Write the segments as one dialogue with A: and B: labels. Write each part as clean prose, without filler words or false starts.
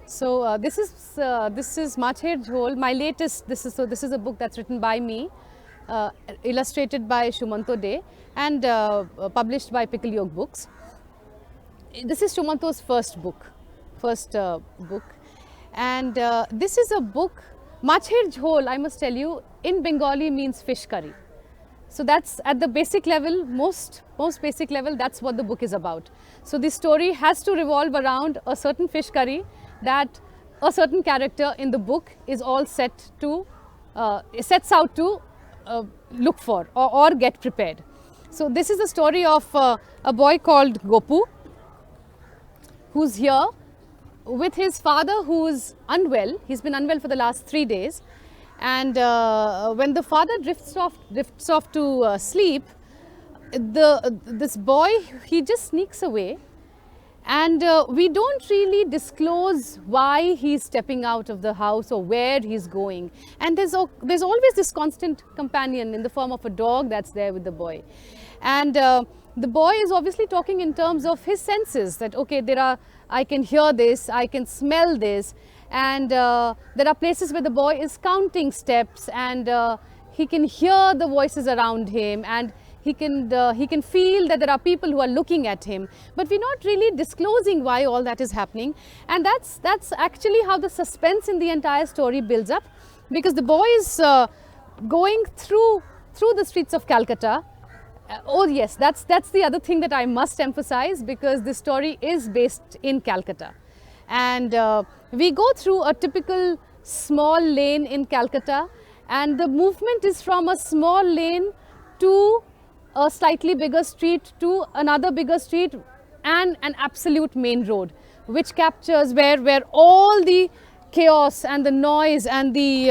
A: So this is Macher Jhol, my latest. This is a book that's written by me, illustrated by Shumanto De, and published by Pickle Yolk Books. This is Shumanto's first book, and this is a book. Macher Jhol, I must tell you, in Bengali means fish curry. So that's at the basic level, most basic level, that's what the book is about. So the story has to revolve around a certain fish curry that a certain character in the book is all sets out to look for or get prepared. So this is the story of a boy called Gopu, who's here with his father, who's unwell. He's been unwell for the last 3 days. And when the father drifts off to sleep, this boy, he just sneaks away, and we don't really disclose why he's stepping out of the house or where he's going. And there's always this constant companion in the form of a dog that's there with the boy. And the boy is obviously talking in terms of his senses, that okay, I can hear this, I can smell this. And there are places where the boy is counting steps, and he can hear the voices around him, and he can feel that there are people who are looking at him. But we're not really disclosing why all that is happening. And that's actually how the suspense in the entire story builds up, because the boy is going through the streets of Calcutta. Oh yes, that's the other thing that I must emphasize, because this story is based in Calcutta. And we go through a typical small lane in Calcutta, and the movement is from a small lane to a slightly bigger street, to another bigger street, and an absolute main road, which captures where all the chaos and the noise and the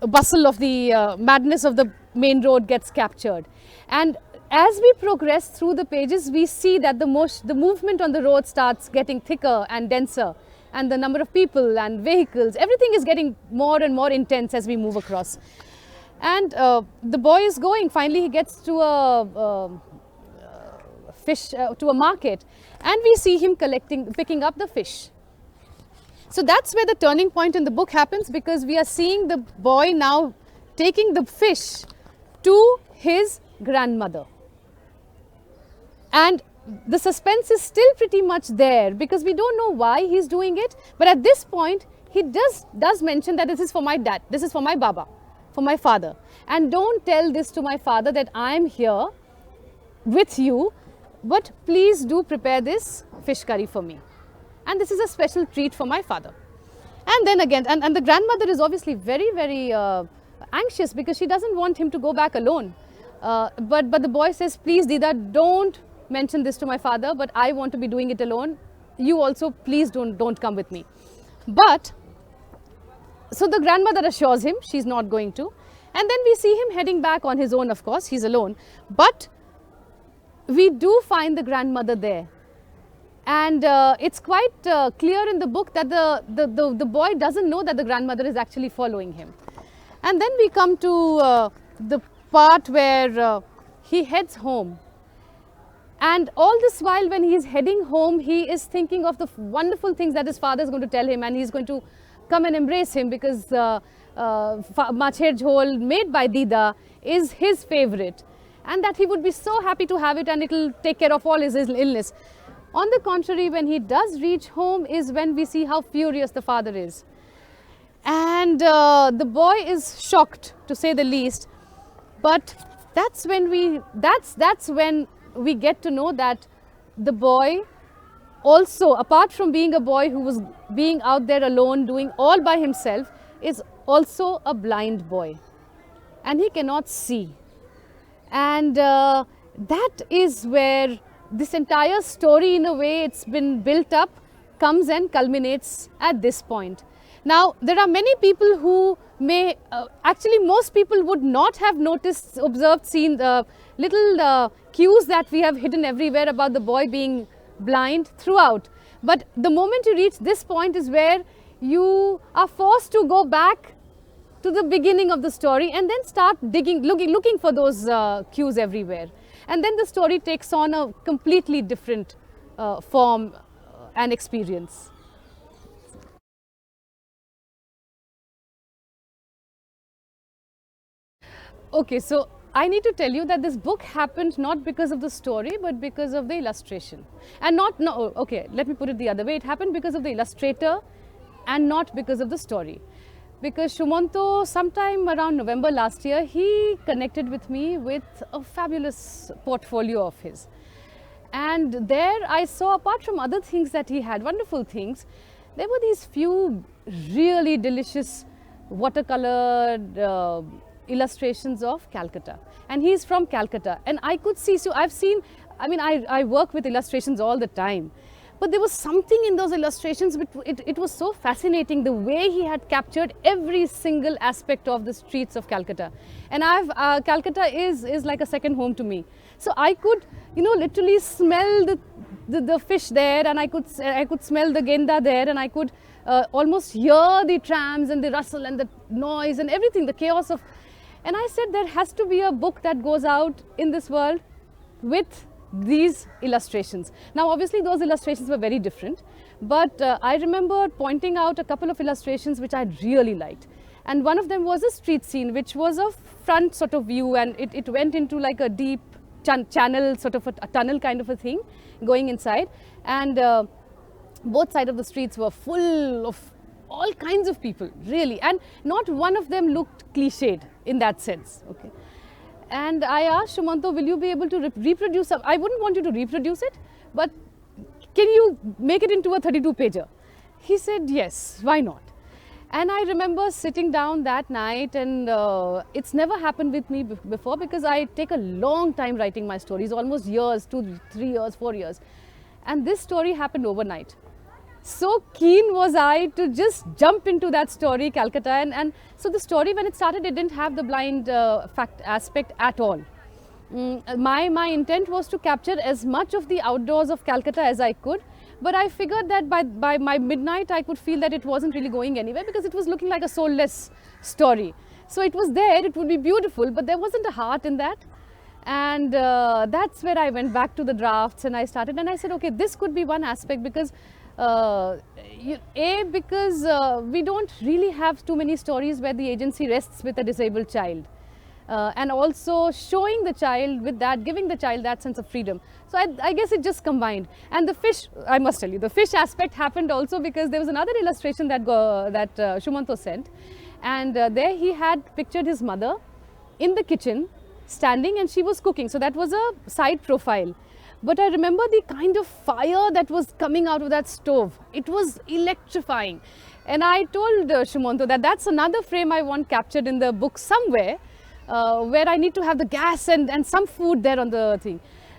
A: bustle of the madness of the main road gets captured. And as we progress through the pages, we see that the movement on the road starts getting thicker and denser, and the number of people and vehicles, everything is getting more and more intense as we move across. And the boy is going, finally he gets to a market, and we see him picking up the fish. So that's where the turning point in the book happens, because we are seeing the boy now taking the fish to his grandmother. And the suspense is still pretty much there, because we don't know why he's doing it. But at this point, he does mention that this is for my dad, this is for my baba, for my father. And don't tell this to my father that I'm here with you, but please do prepare this fish curry for me. And this is a special treat for my father. And then again, and the grandmother is obviously very, very anxious, because she doesn't want him to go back alone. But the boy says, please Dida, don't mention this to my father, but I want to be doing it alone. You also, please don't come with me. But, so the grandmother assures him she's not going to. And then we see him heading back on his own, of course, he's alone. But we do find the grandmother there. And it's quite clear in the book that the boy doesn't know that the grandmother is actually following him. And then we come to the part where he heads home. And all this while, when he is heading home, he is thinking of the wonderful things that his father is going to tell him, and he's going to come and embrace him, because Macher Jhol, made by Dida, is his favorite, and that he would be so happy to have it, and it will take care of all his illness. On the contrary, when he does reach home is when we see how furious the father is. And the boy is shocked, to say the least. But that's when we get to know that the boy also, apart from being a boy who was being out there alone, doing all by himself, is also a blind boy. And he cannot see. And that is where this entire story, in a way, it's been built up, comes and culminates at this point. Now, there are many people who may, actually most people would not have noticed, observed, seen the little cues that we have hidden everywhere about the boy being blind throughout. But the moment you reach this point is where you are forced to go back to the beginning of the story and then start digging, looking for those cues everywhere. And then the story takes on a completely different form and experience. Okay, so I need to tell you that this book happened not because of the story, but because of the illustration. And okay, let me put it the other way. It happened because of the illustrator and not because of the story. Because Sumanto, sometime around November last year, he connected with me with a fabulous portfolio of his. And there I saw, apart from other things that he had, wonderful things, there were these few really delicious watercolored illustrations of Calcutta. And he's from Calcutta. And I could see, so I've seen, I mean, I work with illustrations all the time. But there was something in those illustrations, it was so fascinating, the way he had captured every single aspect of the streets of Calcutta. And Calcutta is like a second home to me. So I could, you know, literally smell the fish there, and I could smell the genda there, and I could almost hear the trams and the rustle and the noise and everything, the chaos of. And I said, there has to be a book that goes out in this world with these illustrations. Now, obviously, those illustrations were very different, but I remember pointing out a couple of illustrations which I really liked. And one of them was a street scene, which was a front sort of view, and it went into like a deep channel, sort of a tunnel kind of a thing going inside. And both sides of the streets were full of all kinds of people, really. And not one of them looked cliched in that sense. Okay. And I asked Sumanto, will you be able to reproduce? I wouldn't want you to reproduce it, but can you make it into a 32-pager? He said, yes, why not? And I remember sitting down that night, and it's never happened with me before, because I take a long time writing my stories, almost years, 2, 3 years, 4 years. And this story happened overnight. So keen was I to just jump into that story, Calcutta. And so the story, when it started, it didn't have the blind aspect at all. My intent was to capture as much of the outdoors of Calcutta as I could. But I figured that by my midnight, I could feel that it wasn't really going anywhere, because it was looking like a soulless story. So it was there, it would be beautiful, but there wasn't a heart in that. And that's where I went back to the drafts, and I started, and I said, okay, this could be one aspect, because because we don't really have too many stories where the agency rests with a disabled child. And also showing the child with that, giving the child that sense of freedom. So I guess it just combined. And the fish, I must tell you, the fish aspect happened also because there was another illustration that Sumanto sent. And there he had pictured his mother in the kitchen, standing, and she was cooking. So that was a side profile. But I remember the kind of fire that was coming out of that stove. It was electrifying. And I told Sumanto that that's another frame I want captured in the book somewhere, where I need to have the gas and some food there on the thing.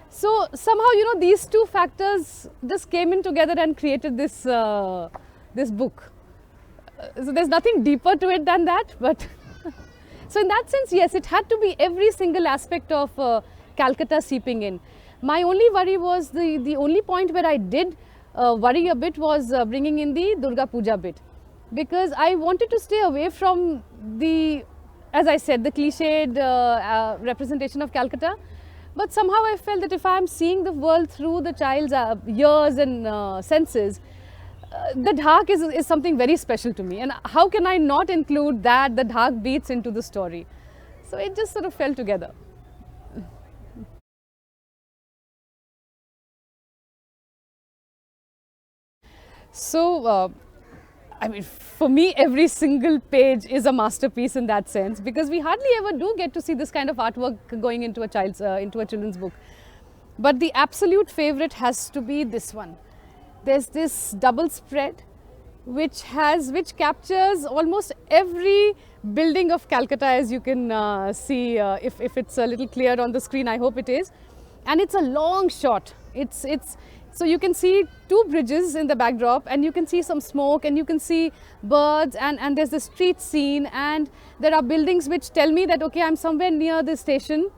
A: So somehow, you know, these two factors just came in together and created this, this book. So there's nothing deeper to it than that. But so in that sense, yes, it had to be every single aspect of Calcutta seeping in. My only worry was the only point where I did worry a bit was bringing in the Durga Puja bit, because I wanted to stay away from the, as I said, the cliched representation of Calcutta. But somehow I felt that if I am seeing the world through the child's ears and senses, the Dhak is something very special to me. And how can I not include that, the Dhak beats into the story? So it just sort of fell together. So, I mean, for me, every single page is a masterpiece in that sense, because we hardly ever do get to see this kind of artwork going into a children's book. But the absolute favorite has to be this one. There's this double spread which captures almost every building of Calcutta, as you can see, if it's a little clear on the screen. I hope it is. And it's a long shot. It's so you can see two bridges in the backdrop, and you can see some smoke, and you can see birds, and there's the street scene, and there are buildings which tell me that, okay, I'm somewhere near the station,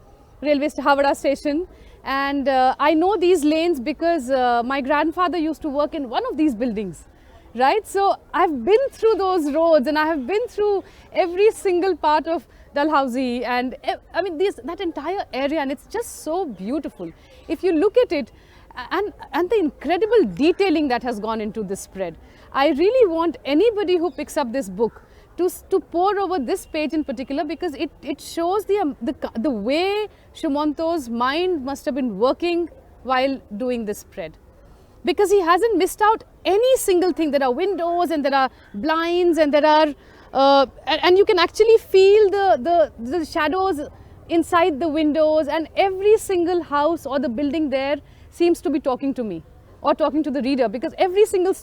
A: Howrah station. And I know these lanes because my grandfather used to work in one of these buildings, right? So I've been through those roads, and I have been through every single part of Dalhousie, and I mean that entire area, and it's just so beautiful. If you look at it, and the incredible detailing that has gone into this spread. I really want anybody who picks up this book to pore over this page in particular, because it shows the way Shumanto's mind must have been working while doing this spread. Because he hasn't missed out any single thing. There are windows, and there are blinds, and there are and you can actually feel the shadows inside the windows, and every single house or the building there seems to be talking to me or talking to the reader, because every single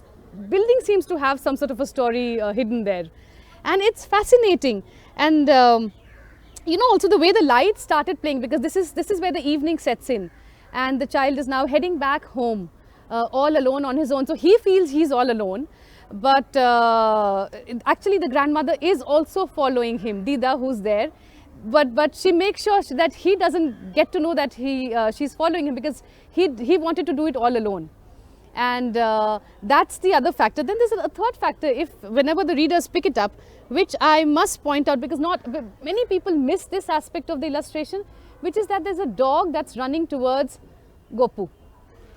A: building seems to have some sort of a story hidden there. And it's fascinating. And you know, also the way the lights started playing, because this is where the evening sets in, and the child is now heading back home all alone on his own. So he feels he's all alone, but actually the grandmother is also following him, Dida, who's there. But she makes sure that he doesn't get to know that she's following him, because he wanted to do it all alone. And that's the other factor. Then there's a third factor, whenever the readers pick it up, which I must point out, because not many people miss this aspect of the illustration, which is that there's a dog that's running towards Gopu.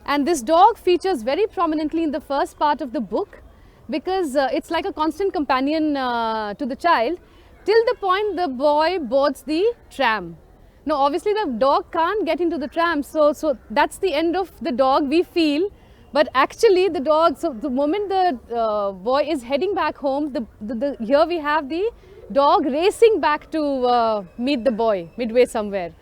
A: And this dog features very prominently in the first part of the book, because it's like a constant companion to the child, till the point the boy boards the tram. Now obviously the dog can't get into the tram, so that's the end of the dog, we feel. But actually the dog, so the moment the boy is heading back home, here we have the dog racing back to meet the boy midway somewhere.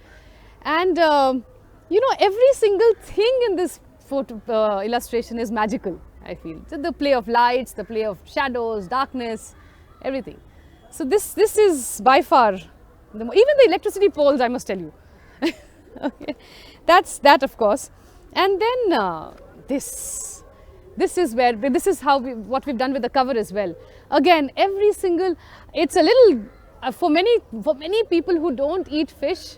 A: And you know, every single thing in this photo illustration is magical, I feel. So the play of lights, the play of shadows, darkness, everything. So this is by far, even the electricity poles, I must tell you. Okay. That's that, of course. And then this is what we've done with the cover as well. Again, every single, it's a little, for many people who don't eat fish,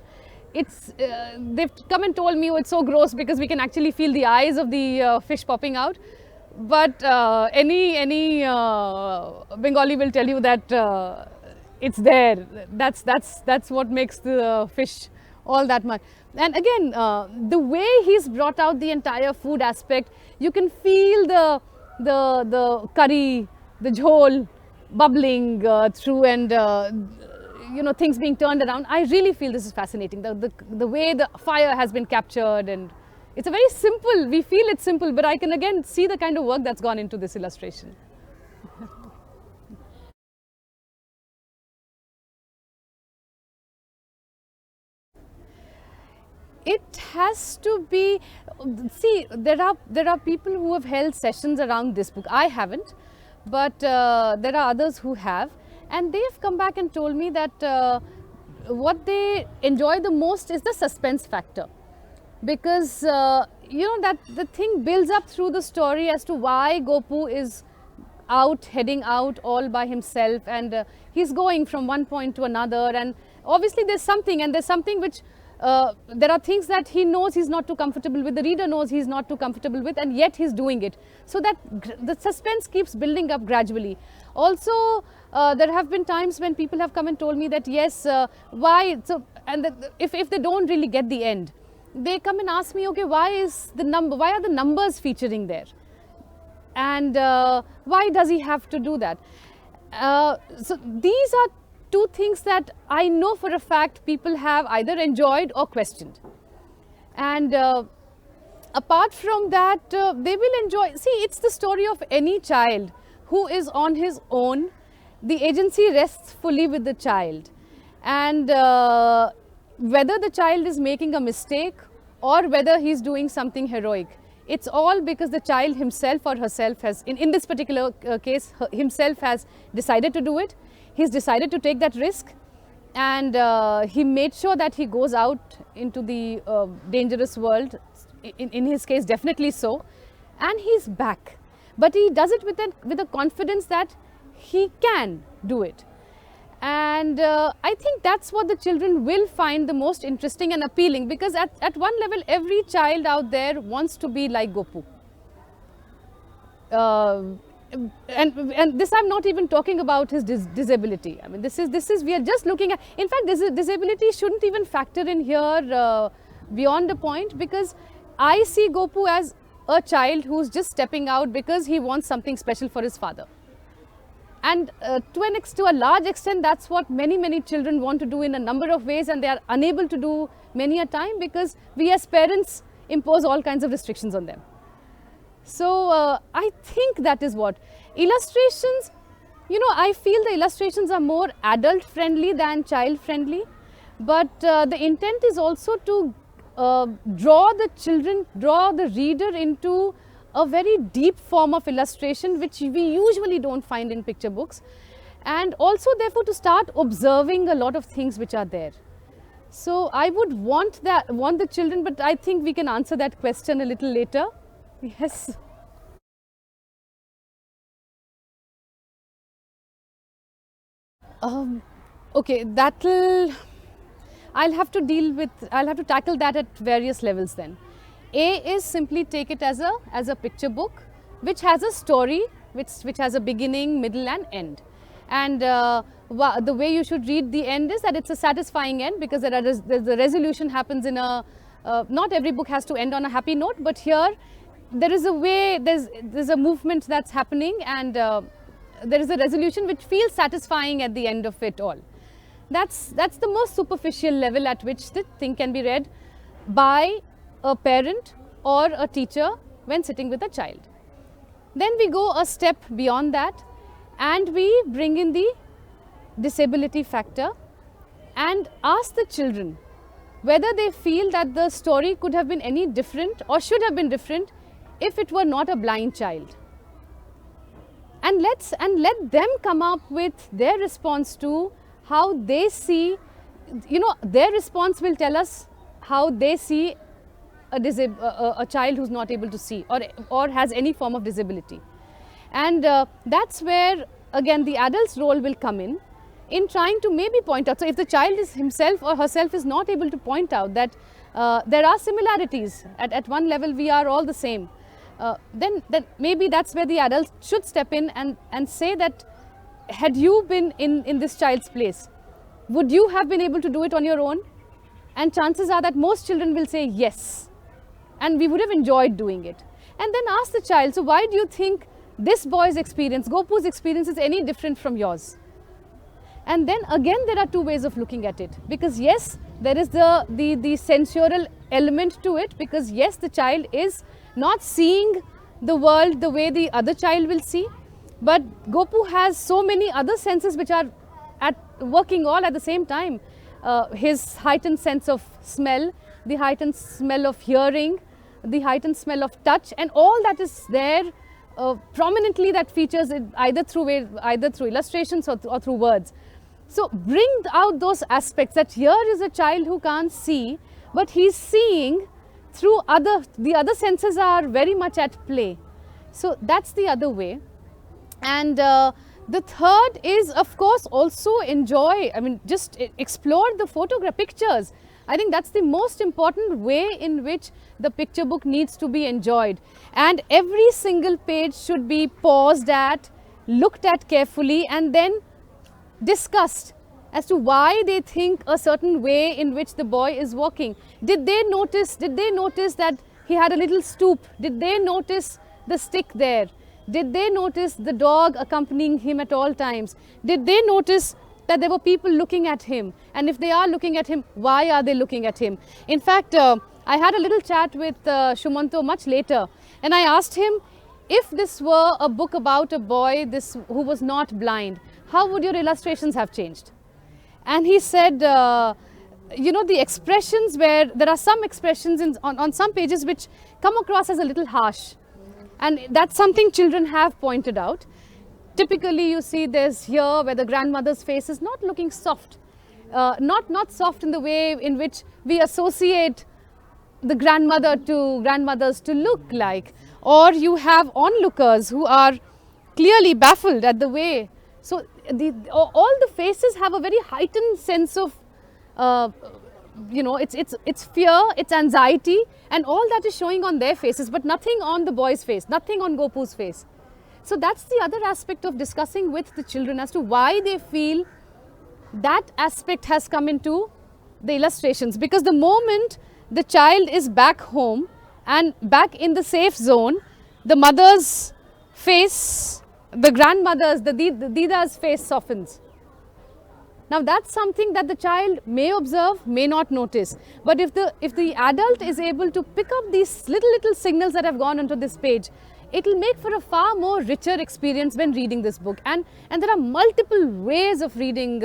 A: they've come and told me, oh, it's so gross, because we can actually feel the eyes of the fish popping out. But any Bengali will tell you that it's there. That's what makes the fish all that much. And again, the way he's brought out the entire food aspect, you can feel the curry, the jhol bubbling through, and you know, things being turned around. I really feel this is fascinating. The way the fire has been captured, and it's a very simple, we feel it's simple, but I can again see the kind of work that's gone into this illustration. It has to be, see, there are people who have held sessions around this book. I haven't, but there are others who have, and they have come back and told me that what they enjoy the most is the suspense factor. Because you know, that the thing builds up through the story as to why Gopu is heading out all by himself, and he's going from one point to another, and obviously there's something which there are things that he knows he's not too comfortable with, the reader knows he's not too comfortable with, and yet he's doing it. So that the suspense keeps building up gradually. Also, there have been times when people have come and told me that yes, why, so, and if they don't really get the end, they come and ask me, okay, why are the numbers featuring there? And why does he have to do that? So these are two things that I know for a fact people have either enjoyed or questioned. And apart from that, they will enjoy, see, it's the story of any child who is on his own. The agency rests fully with the child. And whether the child is making a mistake or whether he's doing something heroic, It's all because the child himself or herself has, in this particular case, himself has decided to do it. He's decided to take that risk, and he made sure that he goes out into the dangerous world, in his case definitely so, and he's back. But he does it with a confidence that he can do it. And I think that's what the children will find the most interesting and appealing, because at one level, every child out there wants to be like Gopu. And this, I'm not even talking about his disability. I mean, this is we are just looking at, in fact, disability shouldn't even factor in here beyond a point, because I see Gopu as a child who's just stepping out because he wants something special for his father. And to a large extent, that's what many children want to do in a number of ways, and they are unable to do many a time because we as parents impose all kinds of restrictions on them. So I think that is what. Illustrations, you know, I feel the illustrations are more adult friendly than child friendly, but the intent is also to draw the reader into a very deep form of illustration which we usually don't find in picture books, and also therefore to start observing a lot of things which are there. So I would want the children, but I think we can answer that question a little later. Yes. Okay, I'll have to tackle that at various levels then. A is simply take it as a picture book which has a story, which has a beginning, middle and end. And the way you should read the end is that it's a satisfying end, because the resolution happens in a, not every book has to end on a happy note, but here there is a way, there's a movement that's happening, and there is a resolution which feels satisfying at the end of it all. That's the most superficial level at which the thing can be read by a parent or a teacher when sitting with a child. Then we go a step beyond that, and we bring in the disability factor and ask the children whether they feel that the story could have been any different or should have been different if it were not a blind child. And let them come up with their response to how they see, you know, their response will tell us how they see a child who's not able to see or has any form of disability. And that's where again the adult's role will come in trying to maybe point out. So if the child is himself or herself is not able to point out that there are similarities, at one level we are all the same, then maybe that's where the adult should step in and say that, had you been in this child's place, would you have been able to do it on your own? And chances are that most children will say yes, and we would have enjoyed doing it. And then ask the child, so why do you think this boy's experience, Gopu's experience, is any different from yours? And then again there are two ways of looking at it, because yes, there is the sensorial element to it, because yes, the child is not seeing the world the way the other child will see, but Gopu has so many other senses which are working all at the same time. His heightened sense of smell, the heightened smell of hearing, the heightened smell of touch, and all that is there prominently, that features it either through illustrations or through words. So bring out those aspects, that here is a child who can't see, but he's seeing through the other senses are very much at play. So that's the other way. And the third is, of course, also enjoy, just explore the pictures. I think that's the most important way in which the picture book needs to be enjoyed. And every single page should be paused at, looked at carefully, and then discussed as to why they think a certain way in which the boy is walking. Did they notice that he had a little stoop? Did they notice the stick there? Did they notice the dog accompanying him at all times? Did they notice that there were people looking at him? And if they are looking at him, why are they looking at him? In fact, I had a little chat with Shumanto much later, and I asked him, if this were a book about a boy who was not blind, how would your illustrations have changed? And he said, you know, the expressions where there are some expressions on some pages which come across as a little harsh. And that's something children have pointed out. Typically, you see there's here where the grandmother's face is not looking soft. Not soft in the way in which we associate the grandmothers to look like. Or you have onlookers who are clearly baffled at the way. So all the faces have a very heightened sense of, you know, it's fear, it's anxiety, and all that is showing on their faces, but nothing on the boy's face, nothing on Gopu's face. So that's the other aspect of discussing with the children as to why they feel that aspect has come into the illustrations. Because the moment the child is back home and back in the safe zone, the mother's face, the grandmother's, the Dida's face softens. Now that's something that the child may observe, may not notice. But if the adult is able to pick up these little signals that have gone onto this page, it will make for a far more richer experience when reading this book. And there are multiple ways of reading,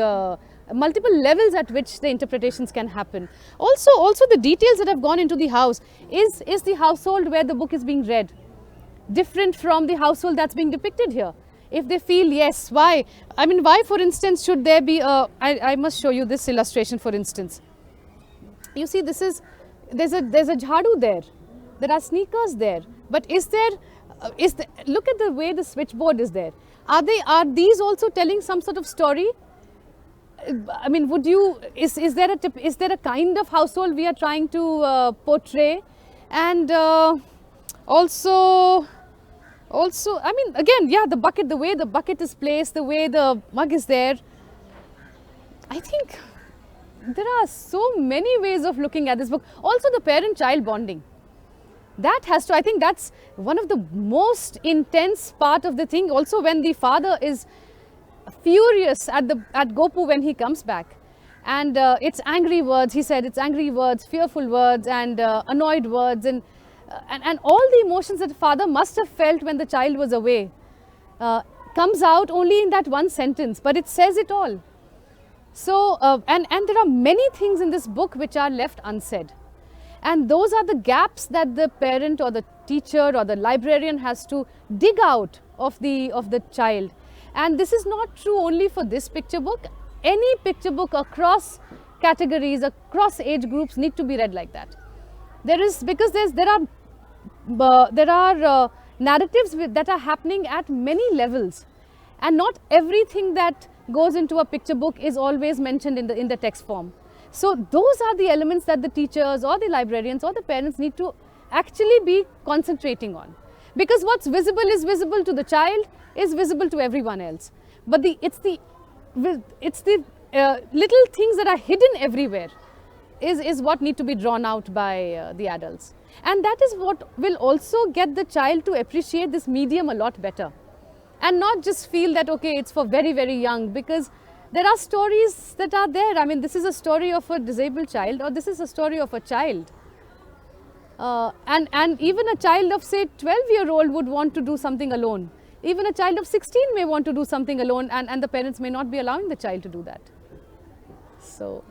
A: multiple levels at which the interpretations can happen. Also the details that have gone into the house. Is the household where the book is being read different from the household that's being depicted here? If they feel yes, why? I mean, why, for instance, should there be a... I must show you this illustration, for instance. You see, there's a jhadu there. There are sneakers there. But look at the way the switchboard is there. Are these also telling some sort of story? I mean, is there a kind of household we are trying to portray? And also, I mean, again, yeah, the way the bucket is placed, the way the mug is there. I think there are so many ways of looking at this book. Also, the parent-child bonding. That has to, I think that's one of the most intense part of the thing. Also, when the father is furious at Gopu when he comes back, and it's angry words. He said it's angry words, fearful words, and annoyed words, and all the emotions that the father must have felt when the child was away comes out only in that one sentence, but it says it all. So and there are many things in this book which are left unsaid. And those are the gaps that the parent or the teacher or the librarian has to dig out of the child. And this is not true only for this picture book. Any picture book across categories, across age groups need to be read like that. There are narratives that are happening at many levels, and not everything that goes into a picture book is always mentioned in the text form. So those are the elements that the teachers or the librarians or the parents need to actually be concentrating on. Because what's visible is visible to the child, is visible to everyone else. But it's the little things that are hidden everywhere is what need to be drawn out by the adults. And that is what will also get the child to appreciate this medium a lot better. And not just feel that, okay, it's for very, very young, because there are stories that are there. I mean, this is a story of a disabled child, or this is a story of a child. And even a child of, say, 12-year-old would want to do something alone. Even a child of 16 may want to do something alone, and the parents may not be allowing the child to do that. So